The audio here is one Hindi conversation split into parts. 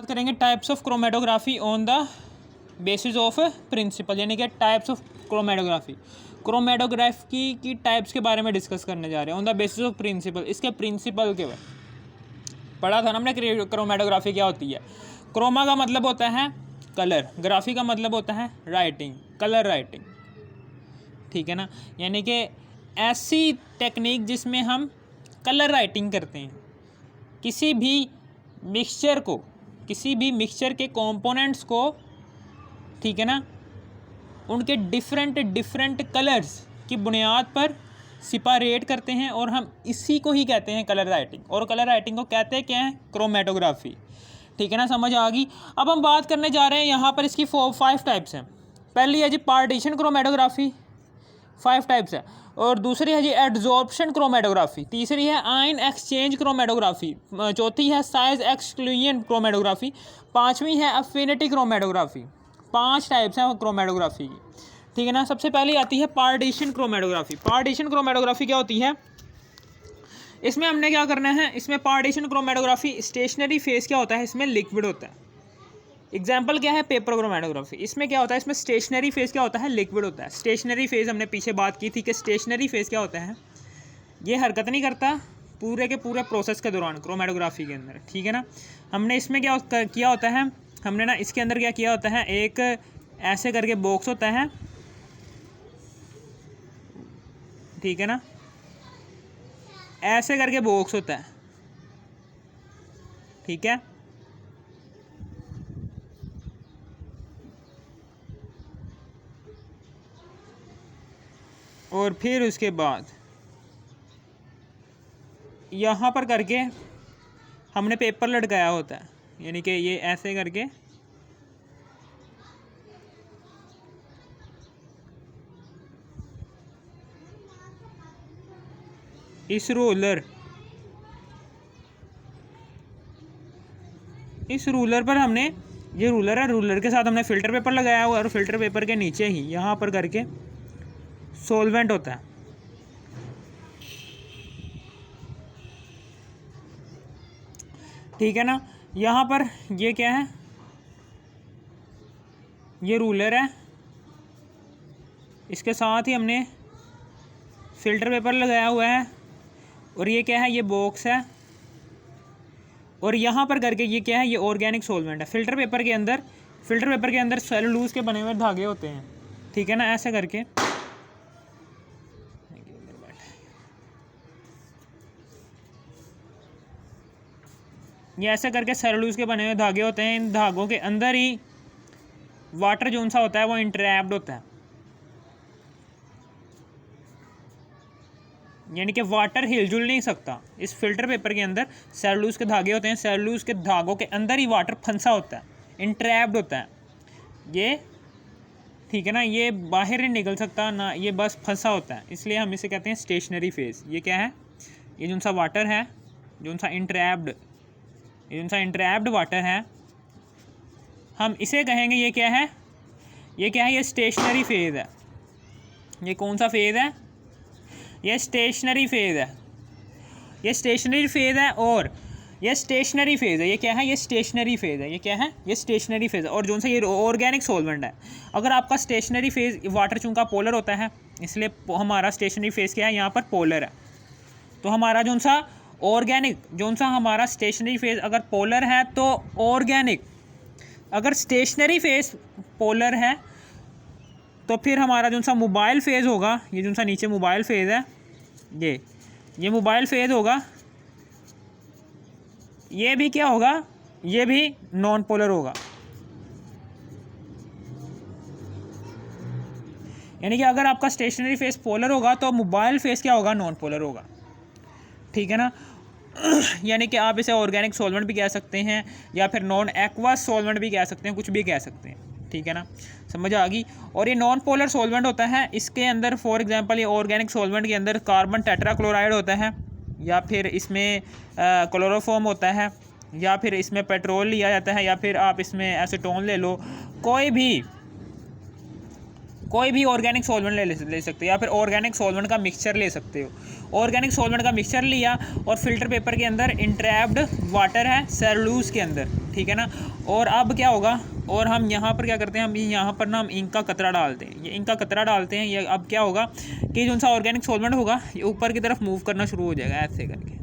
बात करेंगे types of chromatography on the basis of principle, यानी कि टाइप्स ऑफ क्रोमेटोग्राफी। क्रोमेटोग्राफी की टाइप्स के बारे में डिस्कस करने जा रहे हैं on the basis of principle. इसके प्रिंसिपल के पढ़ा था ना हमने क्रोमेटोग्राफी क्या होती है। क्रोमा का मतलब होता है कलर, ग्राफी का मतलब होता है राइटिंग, कलर राइटिंग, ठीक है ना। यानी कि ऐसी टेक्निक जिसमें हम कलर राइटिंग करते हैं किसी भी मिक्सचर को, किसी भी मिक्सचर के कंपोनेंट्स को, ठीक है ना, उनके डिफरेंट कलर्स की बुनियाद पर सिपरेट करते हैं और हम इसी को ही कहते हैं कलर राइटिंग। और कलर राइटिंग को कहते हैं क्या है, क्रोमेटोग्राफी, ठीक है ना, समझ आ गई। अब हम बात करने जा रहे हैं यहाँ पर इसकी 5 टाइप्स हैं। पहली है जी पार्टीशन क्रोमेटोग्राफी, 5 टाइप्स है। और दूसरी है जी एडजॉर्प्शन क्रोमेटोग्राफी, तीसरी है आयन एक्सचेंज क्रोमेटोग्राफी, चौथी है साइज एक्सक्लूजन क्रोमेटोग्राफी, पांचवी है अफिनिटी क्रोमेटोग्राफी। 5 टाइप्स हैं क्रोमेटोग्राफी की, ठीक है ना। सबसे पहले आती है पार्टीशन क्रोमेटोग्राफी। पार्टीशन क्रोमेटोग्राफी क्या होती है, इसमें हमने क्या करना है, इसमें पार्टीशन क्रोमेटोग्राफी स्टेशनरी फेस क्या होता है, इसमें लिक्विड होता है। एग्जाम्पल क्या है, पेपर क्रोमेटोग्राफी। इसमें क्या होता है, इसमें स्टेशनरी फेस क्या होता है, लिक्विड होता है। स्टेशनरी फेस हमने पीछे बात की थी कि स्टेशनरी फेस क्या होता है, ये हरकत नहीं करता पूरे के पूरे प्रोसेस के दौरान क्रोमेटोग्राफी के अंदर, ठीक है ना। हमने इसमें क्या किया होता है, हमने ना इसके अंदर क्या किया होता है, एक ऐसे करके बॉक्स होता है, ठीक है ना, ऐसे करके बॉक्स होता है, ठीक है। और फिर उसके बाद यहाँ पर करके हमने पेपर लटकाया होता है, यानी कि ये ऐसे करके इस रूलर पर हमने, ये रूलर है, रूलर के साथ हमने फ़िल्टर पेपर लगाया हुआ है और फिल्टर पेपर के नीचे ही यहाँ पर करके सॉल्वेंट होता है, ठीक है ना। यहाँ पर ये क्या है, ये रूलर है, इसके साथ ही हमने फ़िल्टर पेपर लगाया हुआ है और ये क्या है, ये बॉक्स है। और यहाँ पर करके ये क्या है, ये ऑर्गेनिक सॉल्वेंट है। फ़िल्टर पेपर के अंदर सेलुलोज के बने हुए धागे होते हैं, ठीक है ना, ऐसे करके ये ऐसे करके सेलुलोज के बने हुए धागे होते हैं। इन धागों के अंदर ही वाटर जो सा होता है वो इंट्रैप्ड होता है, यानी कि वाटर हिलजुल नहीं सकता। इस फिल्टर पेपर के अंदर सेलुलोज के धागे होते हैं, सेलुलोज के धागों के अंदर ही वाटर फंसा होता है, इंट्रैप्ड होता है ये, ठीक है ना। ये बाहर नहीं निकल सकता ना, ये बस फंसा होता है, इसलिए हम इसे कहते हैं स्टेशनरी फेज। ये क्या है, ये जो सा वाटर है, जो सा इंट्रैप्ड वाटर है, हम इसे कहेंगे ये क्या है, ये स्टेशनरी फेज है। ये कौन सा फेज है, ये स्टेशनरी फेज है, ये स्टेशनरी फेज है। और ये स्टेशनरी फेज है, ये क्या है, ये स्टेशनरी फेज है, ये क्या है, ये स्टेशनरी फेज है। और जो सा ये ऑर्गेनिक सॉल्वेंट है, अगर आपका स्टेशनरी फेज, वाटर चूंकि पोलर होता है, इसलिए हमारा स्टेशनरी फेज क्या है, यहाँ पर पोलर है। तो हमारा जो सा ऑर्गेनिक, जो सा हमारा स्टेशनरी फेज अगर पोलर है तो ऑर्गेनिक, अगर स्टेशनरी फेज पोलर है तो फिर हमारा जो सा मोबाइल फेज़ होगा, ये जो सा नीचे मोबाइल फेज़ है, ये मोबाइल फेज़ होगा, ये भी क्या होगा, ये भी नॉन पोलर होगा। यानी कि अगर आपका स्टेशनरी फेज़ पोलर होगा तो मोबाइल फेज़ क्या होगा, नॉन पोलर होगा, ठीक है ना। यानी कि आप इसे ऑर्गेनिक सॉल्वेंट भी कह सकते हैं या फिर नॉन एक्वस सॉल्वेंट भी कह सकते हैं, कुछ भी कह सकते हैं, ठीक है ना, समझ आ गई। और ये नॉन पोलर सॉल्वेंट होता है, इसके अंदर फॉर एग्जांपल ये ऑर्गेनिक सॉल्वेंट के अंदर कार्बन टेट्राक्लोराइड होता है, या फिर इसमें क्लोरोफॉर्म होता है, या फिर इसमें पेट्रोल लिया जाता है, या फिर आप इसमें एसीटोन ले लो, कोई भी ऑर्गेनिक सॉल्वेंट ले सकते हो, या फिर ऑर्गेनिक सॉल्वेंट का मिक्सचर ले सकते हो। ऑर्गेनिक सॉल्वेंट का मिक्सचर लिया और फिल्टर पेपर के अंदर इंट्रैप्ड वाटर है सेलुलोज के अंदर, ठीक है ना। और अब क्या होगा, और हम यहाँ पर क्या करते हैं, हम यहाँ पर ना हम इंक का कतरा डालते हैं, ये इंक का कतरा डालते हैं। ये अब क्या होगा कि जो सा ऑर्गेनिक सॉल्वेंट होगा ये ऊपर की तरफ मूव करना शुरू हो जाएगा ऐसे करके,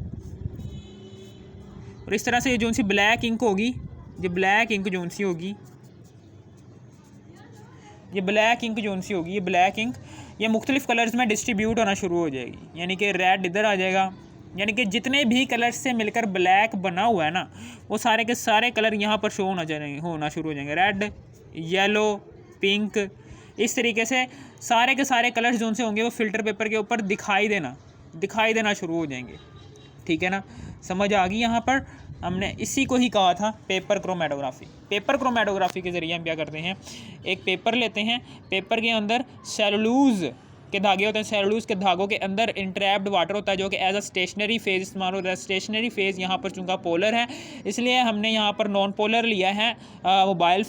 और इस तरह से ये जो सी ब्लैक इंक होगी, ये ब्लैक इंक जो सी होगी, ये ब्लैक इंक जो सी होगी, ये ब्लैक इंक ये मुख्तलिफ कलर्स में डिस्ट्रीब्यूट होना शुरू हो जाएगी। यानी कि रेड इधर आ जाएगा, यानी कि जितने भी कलर्स से मिलकर ब्लैक बना हुआ है ना, वो सारे के सारे कलर यहाँ पर शो होना शुरू हो जाएंगे। रेड, येलो, पिंक, इस तरीके से सारे के सारे कलर्स जो से होंगे वो फ़िल्टर पेपर के ऊपर दिखाई देना शुरू हो जाएंगे, ठीक है ना। समझ आ गई। यहाँ पर हमने इसी को ही कहा था पेपर क्रोमेटोग्राफी। पेपर क्रोमेटोग्राफी के ज़रिए हम क्या करते हैं, एक पेपर लेते हैं, पेपर के अंदर सेलुलोज के धागे होते हैं, सेलुलोज के धागों के अंदर इंट्रैप्ड वाटर होता है जो कि एज अ स्टेशनरी फेज इस्तेमाल होता है। स्टेशनरी फेज़ यहाँ पर चूँकि पोलर है इसलिए हमने यहाँ पर नॉन पोलर लिया है। मोबाइल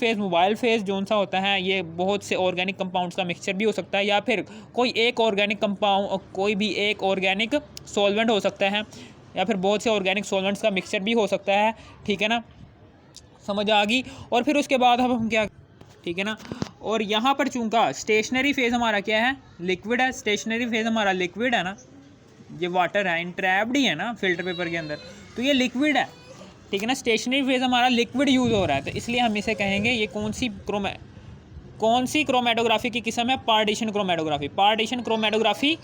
फेज़ जो सा होता है ये बहुत से ऑर्गेनिक कंपाउंड्स का मिक्सचर भी हो सकता है, या फिर कोई एक ऑर्गेनिक कंपाउंड, कोई भी एक ऑर्गेनिक सॉल्वेंट हो सकता है, या फिर बहुत से ऑर्गेनिक सॉल्वेंट्स का मिक्सचर भी हो सकता है, ठीक है ना। समझ आ गई। और फिर उसके बाद अब हम क्या, ठीक है ना। और यहाँ पर चूँकि स्टेशनरी फेज़ हमारा क्या है, लिक्विड है। स्टेशनरी फेज़ हमारा लिक्विड है ना, ये वाटर है, इंट्रैप्ड ही है ना फिल्टर पेपर के अंदर, तो ये लिक्विड है, ठीक है ना। स्टेशनरी फेज़ हमारा लिक्विड यूज़ हो रहा है, तो इसलिए हम इसे कहेंगे ये कौन सी क्रोमेटोग्राफी की किस्म है, पार्टीशन क्रोमेटोग्राफी। पार्टीशन क्रोमेटोग्राफी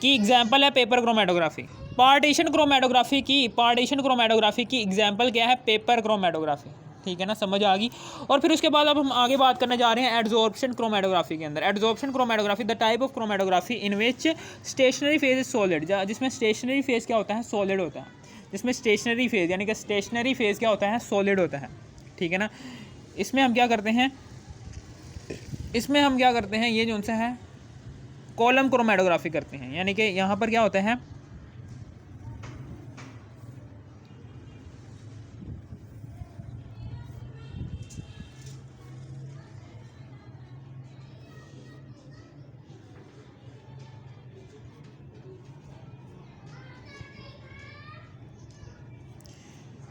की एग्जाम्पल है पेपर क्रोमेटोग्राफी। पार्टीशन क्रोमेटोग्राफी की एग्जाम्पल क्या है, पेपर क्रोमेटोग्राफी, ठीक है ना। समझ आ गई। और फिर उसके बाद अब हम आगे बात करने जा रहे हैं एडजॉर्प्शन क्रोमेटोग्राफी के अंदर। Adsorption chromatography the type of chromatography in which stationary phase is solid, जिसमें स्टेशनरी फेज क्या होता है, सॉलिड होता है। जिसमें स्टेशनरी फेज यानी कि स्टेशनरी फेज क्या होता है, सॉलिड होता है, ठीक है ना। इसमें हम क्या करते हैं, ये जो सा है कॉलम क्रोमेटोग्राफी करते हैं। यानी कि यहाँ पर क्या होता है,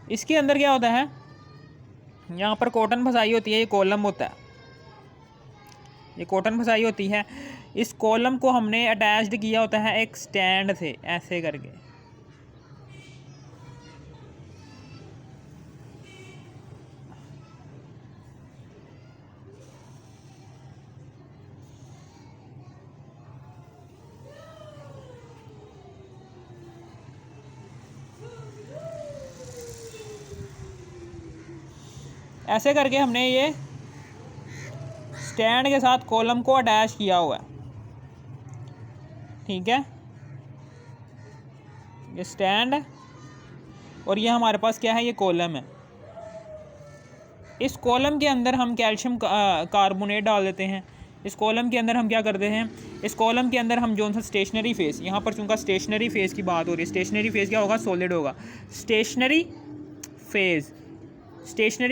इसके अंदर क्या होता है, यहाँ पर कॉटन फसाई होती है, ये कॉलम होता है, ये कॉटन फसाई होती है। इस कॉलम को हमने अटैच्ड किया होता है एक स्टैंड से ऐसे करके, ऐसे करके हमने ये स्टैंड के साथ कॉलम को अटैच किया हुआ है, ठीक है। ये स्टैंड है और ये हमारे पास क्या है, ये कॉलम है। इस कॉलम के अंदर हम कैल्शियम कार्बोनेट डाल देते हैं। इस कॉलम के अंदर हम क्या करते हैं, इस कॉलम के अंदर हम जो सा स्टेशनरी फेज़, यहाँ पर चूँकि स्टेशनरी फेज़ की बात हो रही है, स्टेशनरी फेज़ क्या होगा, सॉलिड होगा। स्टेशनरी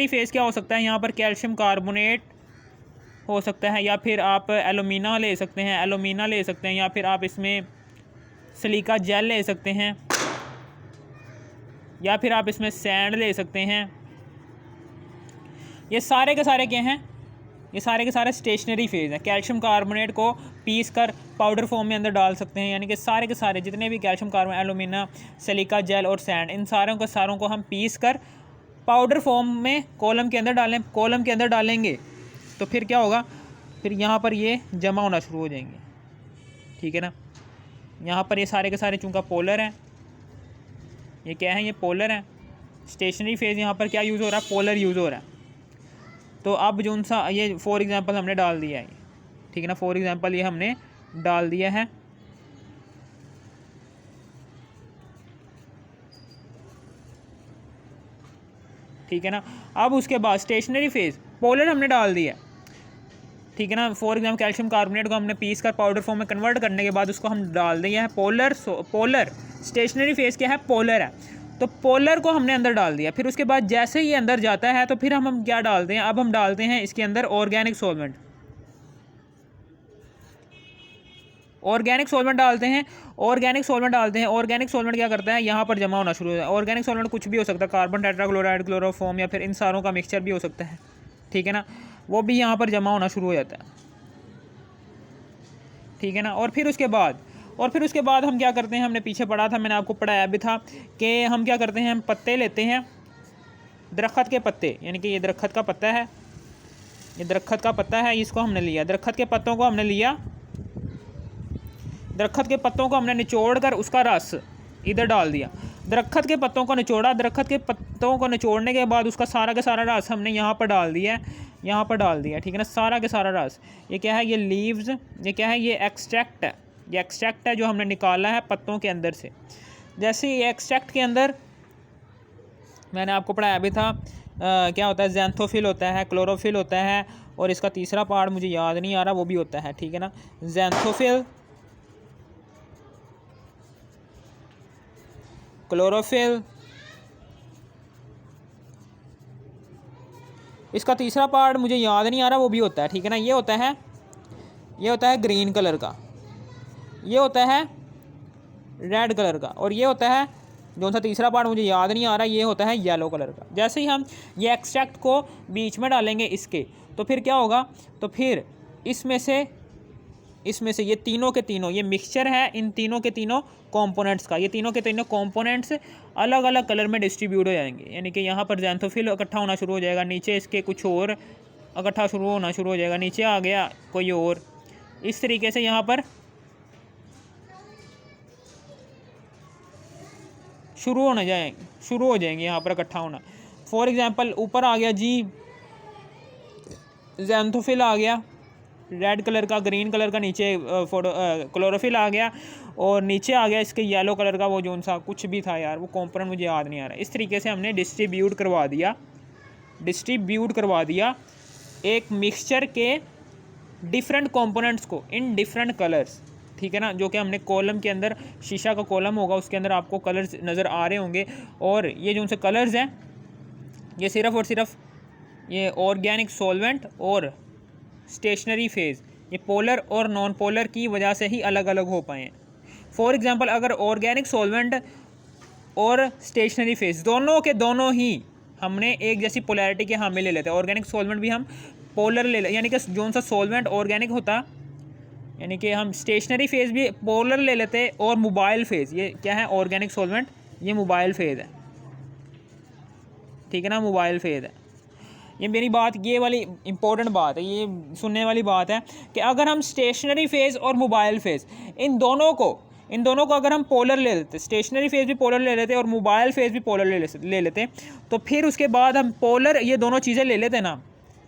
फेज़ क्या हो सकता है, यहाँ पर कैल्शियम कार्बोनेट हो सकता है, या फिर आप एलुमिना ले सकते हैं, या फिर आप इसमें सिलिका जेल ले सकते हैं, या फिर आप इसमें सैंड ले सकते हैं। ये सारे के सारे क्या हैं, ये सारे के सारे स्टेशनरी फेज़ हैं। कैल्शियम कार्बोनेट को पीस कर पाउडर फॉर्म में अंदर डाल सकते हैं, यानी कि सारे के सारे जितने भी calcium carbonate, alumina, silica gel और सैंड, इन सारों को हम पीस कर पाउडर फॉर्म में कॉलम के अंदर डालेंगे तो फिर क्या होगा, फिर यहाँ पर ये जमा होना शुरू हो जाएंगे, ठीक है ना। यहाँ पर ये सारे के सारे चूँकि पोलर हैं, ये क्या है, ये पोलर हैं। स्टेशनरी फेज़ यहाँ पर क्या यूज़ हो रहा है, पोलर यूज़ हो रहा है। तो अब जो सा ये फॉर एग्ज़ाम्पल हमने डाल दिया है, ठीक है ना, फॉर एग्ज़ाम्पल ये हमने डाल दिया है। ठीक है ना। अब उसके बाद स्टेशनरी फेज़ पोलर हमने डाल दिया, ठीक है ना। फॉर एग्जाम्पल कैल्शियम कार्बोनेट को हमने पीस कर पाउडर फॉर्म में कन्वर्ट करने के बाद उसको हम डाल दिया है पोलर। स्टेशनरी फेज़ क्या है, पोलर है, तो पोलर को हमने अंदर डाल दिया। फिर उसके बाद जैसे ही अंदर जाता है तो फिर हम क्या डालते हैं, अब हम डालते हैं इसके अंदर ऑर्गेनिक ऑर्गेनिक सॉल्वेंट डालते हैं, ऑर्गेनिक सॉल्वेंट क्या करता है, यहाँ पर जमा होना शुरू हो जाता है। ऑर्गेनिक सॉल्वेंट कुछ भी हो सकता है, कार्बन टेट्राक्लोराइड, क्लोरोफॉर्म, या फिर इन सारों का मिक्सचर भी हो सकता है, ठीक है ना, वो भी यहाँ पर जमा होना शुरू हो जाता है, ठीक है ना। और फिर उसके बाद हम क्या करते हैं, हमने पीछे पढ़ा था, मैंने आपको पढ़ाया भी था कि हम क्या करते हैं, हम पत्ते लेते हैं, दरख्त के पत्ते, यानी कि ये दरख्त का पत्ता है, ये दरख्त का पत्ता है, इसको हमने लिया, दरख्त के पत्तों को हमने लिया, दरख्त के पत्तों को हमने निचोड़ कर उसका रस इधर डाल दिया, दरख्त के पत्तों को निचोड़ा, दरख्त के पत्तों को निचोड़ने के बाद उसका सारा का सारा रस हमने यहाँ पर डाल दिया, यहाँ पर डाल दिया, ठीक है ना, सारा का सारा रस। ये क्या है, ये लीव्स, ये क्या है, ये एक्सट्रैक्ट है, ये एक्सट्रैक्ट है जो हमने निकाला है पत्तों के अंदर से। जैसे ये एक्सट्रैक्ट के अंदर मैंने आपको पढ़ाया भी था, क्या होता है, ज़ैंथोफिल होता है, क्लोरोफिल होता है, और इसका तीसरा पार्ट मुझे याद नहीं आ रहा, वो भी होता है, ठीक है ना, ज़ैंथोफिल, क्लोरोफिल, इसका तीसरा पार्ट मुझे याद नहीं आ रहा, वो भी होता है, ठीक है ना। ये होता है ग्रीन कलर का, ये होता है रेड कलर का, और ये होता है जो सा तीसरा पार्ट मुझे याद नहीं आ रहा, ये होता है येलो कलर का। जैसे ही हम ये एक्सट्रैक्ट को बीच में डालेंगे इसके, तो फिर क्या होगा, तो फिर इसमें से ये तीनों के तीनों, ये मिक्सचर है इन तीनों के तीनों कंपोनेंट्स का, ये तीनों के तीनों कंपोनेंट्स अलग अलग कलर में डिस्ट्रीब्यूट हो जाएंगे, यानी कि यहाँ पर ज़ैंथोफिल इकट्ठा होना शुरू हो जाएगा, नीचे इसके कुछ और इकट्ठा होना शुरू हो जाएगा, नीचे आ गया कोई और, इस तरीके से यहाँ पर शुरू हो जाएंगे यहाँ पर इकट्ठा होना। फॉर एग्जांपल ऊपर आ गया जी ज़ैंथोफिल आ गया रेड कलर का, ग्रीन कलर का नीचे क्लोरोफिल आ गया, और नीचे आ गया इसके येलो कलर का वो जोन सा कुछ भी था यार, वो कंपोनेंट मुझे याद नहीं आ रहा। इस तरीके से हमने डिस्ट्रीब्यूट करवा दिया एक मिक्सचर के डिफरेंट कंपोनेंट्स को इन डिफरेंट कलर्स, ठीक है ना, जो कि हमने कॉलम के अंदर, शीशा का कॉलम होगा उसके अंदर आपको कलर्स नज़र आ रहे होंगे, और ये जो उनसे कलर्स हैं ये सिर्फ़ और सिर्फ ये ऑर्गेनिक सॉल्वेंट और स्टेशनरी फेज़, ये पोलर और नॉन पोलर की वजह से ही अलग अलग हो पाए हैं। फॉर एग्जांपल अगर ऑर्गेनिक सॉल्वेंट और स्टेशनरी फेज़ दोनों के दोनों ही हमने एक जैसी पोलैरिटी के हामिल ले लेते हैं, ऑर्गेनिक सॉल्वेंट भी हम पोलर ले लेते, यानी कि जो सा सॉल्वेंट ऑर्गेनिक होता, यानी कि हम स्टेशनरी फेज़ भी पोलर ले लेते, और मोबाइल फेज़, ये क्या है, ऑर्गेनिक सॉल्वेंट, ये मोबाइल फेज़ है, ठीक है ना, मोबाइल फेज़ है। ये मेरी बात, ये वाली इंपॉर्टेंट बात है, ये सुनने वाली बात है कि अगर हम स्टेशनरी फेज़ और मोबाइल फेज़ इन दोनों को अगर हम पोलर ले लेते, स्टेशनरी फेज़ भी पोलर ले लेते और मोबाइल फेज़ भी पोलर ले लेते, तो फिर उसके बाद हम पोलर ये दोनों चीज़ें ले लेते ना,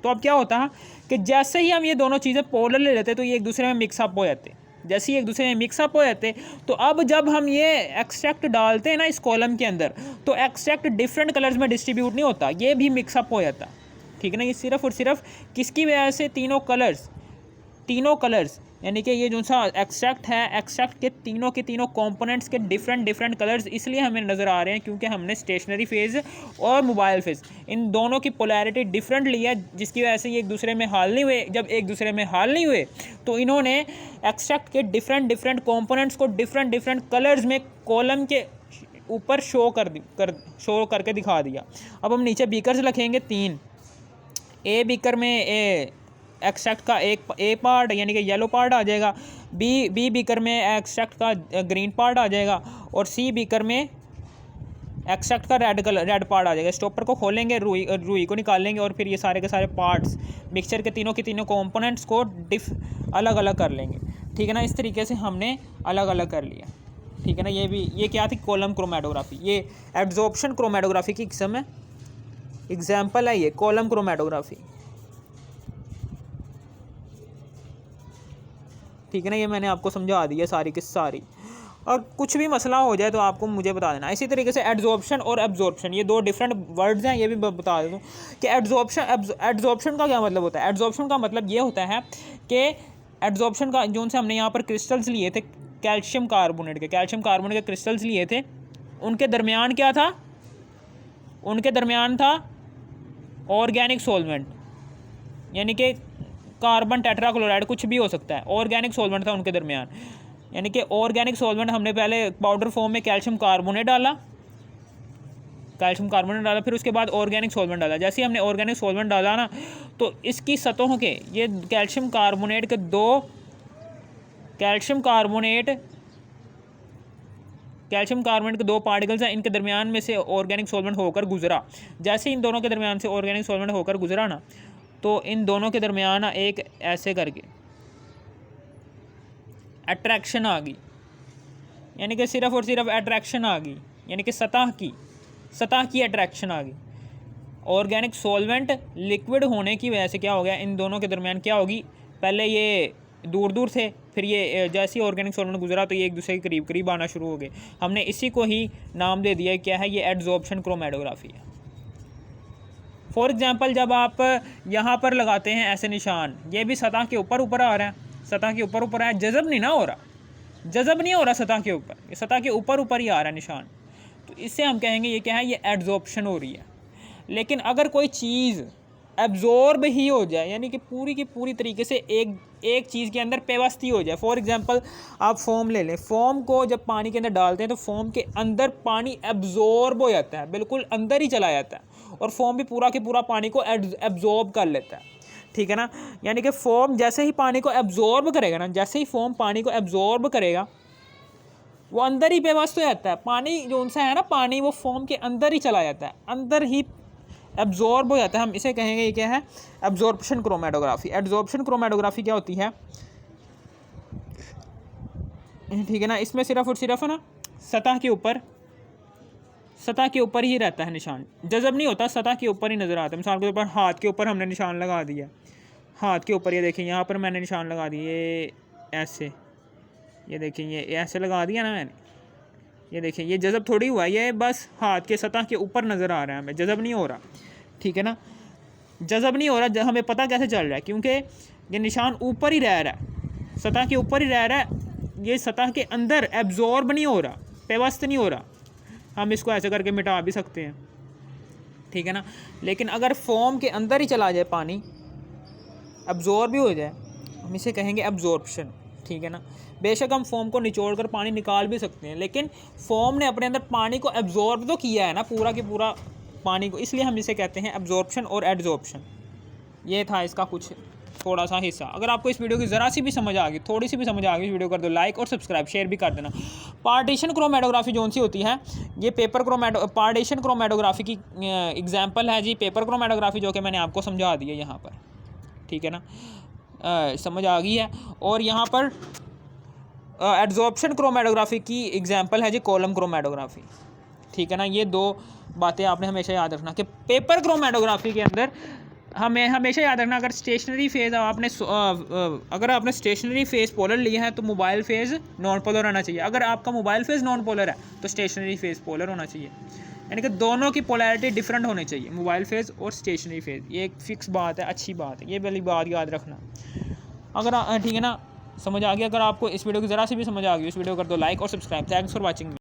तो अब क्या होता है कि जैसे ही हम ये दोनों चीज़ें पोलर ले लेते तो ये एक दूसरे में मिक्सअप हो जाते, जैसे ही एक दूसरे में मिक्सअप हो जाते, तो अब जब हम ये एक्सट्रैक्ट डालते हैं ना इस कॉलम के अंदर, तो एक्सट्रैक्ट डिफरेंट कलर्स में डिस्ट्रीब्यूट नहीं होता, ये भी मिक्सअप हो जाता, ठीक है ना। ये सिर्फ़ और सिर्फ किसकी वजह से, तीनों कलर्स, यानी कि ये जो सा एक्सट्रैक्ट है, एक्सट्रैक्ट के तीनों कंपोनेंट्स के डिफरेंट कलर्स इसलिए हमें नज़र आ रहे हैं क्योंकि हमने स्टेशनरी फेज़ और मोबाइल फेज़ इन दोनों की पोलैरिटी डिफरेंट ली है, जिसकी वजह से ये एक दूसरे में हाल नहीं हुए। जब एक दूसरे में हाल नहीं हुए तो इन्होंने एक्सट्रैक्ट के डिफरेंट कंपोनेंट्स को डिफरेंट कलर्स में कॉलम के ऊपर शो करके दिखा दिया। अब हम नीचे बीकर्स लिखेंगे 3, ए बीकर में एक्सट्रैक्ट का ए पार्ट यानी कि येलो पार्ट आ जाएगा, बी बीकर में एक्सट्रैक्ट का ग्रीन पार्ट आ जाएगा, और सी बीकर में एक्सट्रैक्ट का रेड पार्ट आ जाएगा। स्टॉपर को खोलेंगे, रुई को निकालेंगे, और फिर ये सारे के सारे पार्ट्स मिक्सचर के तीनों कंपोनेंट्स को अलग अलग कर लेंगे, ठीक है ना। इस तरीके से हमने अलग अलग कर लिया, ठीक है ना। ये क्या थी, कॉलम क्रोमेटोग्राफी, ये एब्जॉर्प्शन क्रोमेटोग्राफी की किस्म है, एग्जाम्पल है ये कॉलम क्रोमेटोग्राफी, ठीक है ना। ये मैंने आपको समझा दिया सारी की सारी, और कुछ भी मसला हो जाए तो आपको मुझे बता देना। इसी तरीके से एड्जॉर्प्शन और एब्जॉर्प्शन, ये 2 डिफरेंट वर्ड्स हैं, ये भी बता देता हूँ कि एड्जॉर्प्शन का क्या मतलब होता है। एड्जॉर्प्शन का मतलब ये होता है कि एड्जॉर्प्शन का जो से हमने यहाँ पर क्रिस्टल्स लिए थे कैल्शियम कार्बोनेट के क्रिस्टल्स लिए थे, उनके दरमियान क्या था, उनके दरमियान था ऑर्गेनिक सॉल्वेंट, यानी कि कार्बन टेट्राक्लोराइड कुछ भी हो सकता है, ऑर्गेनिक सॉल्वेंट था उनके दरमियान। यानी कि ऑर्गेनिक सॉल्वेंट हमने पहले पाउडर फॉर्म में कैल्शियम कार्बोनेट डाला, फिर उसके बाद ऑर्गेनिक सॉल्वेंट डाला। जैसे ही हमने ऑर्गेनिक सॉल्वेंट डाला ना, तो इसकी सतहों के ये कैल्शियम कार्बोनेट के दो पार्टिकल्स हैं, इनके दरमियान में से ऑर्गेनिक सॉल्वेंट होकर गुजरा। जैसे इन दोनों के दरमियान से ऑर्गेनिक सॉल्वेंट होकर गुजरा ना, तो इन दोनों के दरमियान ना एक ऐसे करके अट्रैक्शन आ गई, यानी कि सिर्फ और सिर्फ अट्रैक्शन आ गई, यानी कि सतह की अट्रैक्शन आ गई। ऑर्गेनिक सॉल्वेंट लिक्विड होने की वजह से क्या हो गया, इन दोनों के दरमियान क्या होगी, पहले ये दूर दूर थे, फिर ये जैसे ही ऑर्गेनिक सॉल्वेंट गुजरा तो ये एक दूसरे के करीब आना शुरू हो गए। हमने इसी को ही नाम दे दिया, क्या है, ये एडजॉर्प्शन क्रोमेटोग्राफी है। फॉर एग्जांपल जब आप यहाँ पर लगाते हैं ऐसे निशान, ये भी सतह के ऊपर आ रहा है, सतह के ऊपर है, जज़ब नहीं हो रहा सतह के ऊपर, ये सतह के ऊपर ही आ रहा है निशान, तो इससे हम कहेंगे ये क्या है, ये एडजॉर्प्शन हो रही है। लेकिन अगर कोई चीज़ एब्जॉर्ब ही हो जाए, यानी कि पूरी की पूरी तरीके से एक चीज़ के अंदर पेवस्ती हो जाए, फॉर एग्जांपल आप फोम ले लें, फोम को जब पानी के अंदर डालते हैं तो फोम के अंदर पानी एब्जॉर्ब हो जाता है, बिल्कुल अंदर ही चला जाता है, और फोम भी पूरा के पूरा पानी को एब्जॉर्ब कर लेता है, ठीक है ना। यानी कि फोम जैसे ही पानी को एब्जॉर्ब करेगा ना, जैसे ही फोम पानी को एब्जॉर्ब करेगा, वो अंदर ही पेवस्त हो जाता है, पानी जो उनसे है ना, पानी वो फोम के अंदर ही चला जाता है, अंदर ही एब्जॉर्ब हो जाता है। हम इसे कहेंगे ये क्या है, एब्जॉर्प्शन क्रोमेटोग्राफी। एब्जॉर्प्शन क्रोमेटोग्राफी क्या होती है, ठीक है ना, इसमें सिर्फ और सिर्फ है ना सतह के ऊपर ही रहता है निशान, जज़ब नहीं होता, सतह के ऊपर ही नज़र आता है। मिसाल के तौर पर हाथ के ऊपर हमने निशान लगा दिया, हाथ के ऊपर, ये देखिए यहाँ पर मैंने निशान लगा दिए, ये ऐसे, ये देखिए ये ऐसे लगा दिया ना मैंने, ये देखिए ये जज़ब थोड़ी हुआ, ये बस हाथ के सतह के ऊपर नज़र आ रहा है, हमें जज़ब नहीं हो रहा, ठीक है ना, जज़ब नहीं हो रहा। हमें पता कैसे चल रहा है, क्योंकि ये निशान ऊपर ही रह रहा है, सतह के ऊपर ही रह रहा है, ये सतह के अंदर एब्जॉर्ब नहीं हो रहा, पेवस्त नहीं हो रहा। हम इसको ऐसे करके मिटा भी सकते हैं, ठीक है ना। लेकिन अगर फोम के अंदर ही चला जाए पानी, एब्जॉर्ब भी हो जाए, हम इसे कहेंगे एब्जॉर्प्शन, ठीक है ना। बेशक हम फोम को निचोड़ कर पानी निकाल भी सकते हैं, लेकिन फोम ने अपने अंदर पानी को एब्जॉर्ब तो किया है ना, पूरा के पूरा पानी को, इसलिए हम इसे कहते हैं एब्जॉर्प्शन और एडजॉर्प्शन। ये था इसका कुछ थोड़ा सा हिस्सा। अगर आपको इस वीडियो की ज़रा सी भी समझ आ गई, थोड़ी सी भी समझ आ गई, इस वीडियो कर दो लाइक और सब्सक्राइब, शेयर भी कर देना। पार्टीशन क्रोमेटोग्राफी जो सी होती है, ये पार्टीशन क्रोमेटोग्राफी की एग्जांपल है जी, पेपर क्रोमेटोग्राफी, जो कि मैंने आपको समझा दी है यहाँ पर, ठीक है ना, समझ आ गई है। और यहाँ पर एडजॉर्प्शन क्रोमेटोग्राफी की एग्जांपल है जी कॉलम क्रोमेटोग्राफी, ठीक है ना। ये दो बातें आपने हमेशा याद रखना कि पेपर क्रोमेटोग्राफी के अंदर हमें हमेशा याद रखना, अगर स्टेशनरी फेज़ अगर आपने स्टेशनरी फेज़ पोलर लिया है तो मोबाइल फेज़ नॉन पोलर होना चाहिए। अगर आपका मोबाइल फेज़ नॉन पोलर है तो स्टेशनरी फेज़ पोलर होना चाहिए, यानी कि दोनों की पोलैरिटी डिफरेंट होनी चाहिए, मोबाइल फेज़ और स्टेशनरी फेज़। ये एक फ़िक्स बात है, अच्छी बात है, ये वाली बात याद रखना। अगर ठीक है ना, समझ आ गया। अगर आपको इस वीडियो की ज़रा सी भी समझ आ गई, इस वीडियो कर दो लाइक और सब्सक्राइब। Thanks for watching.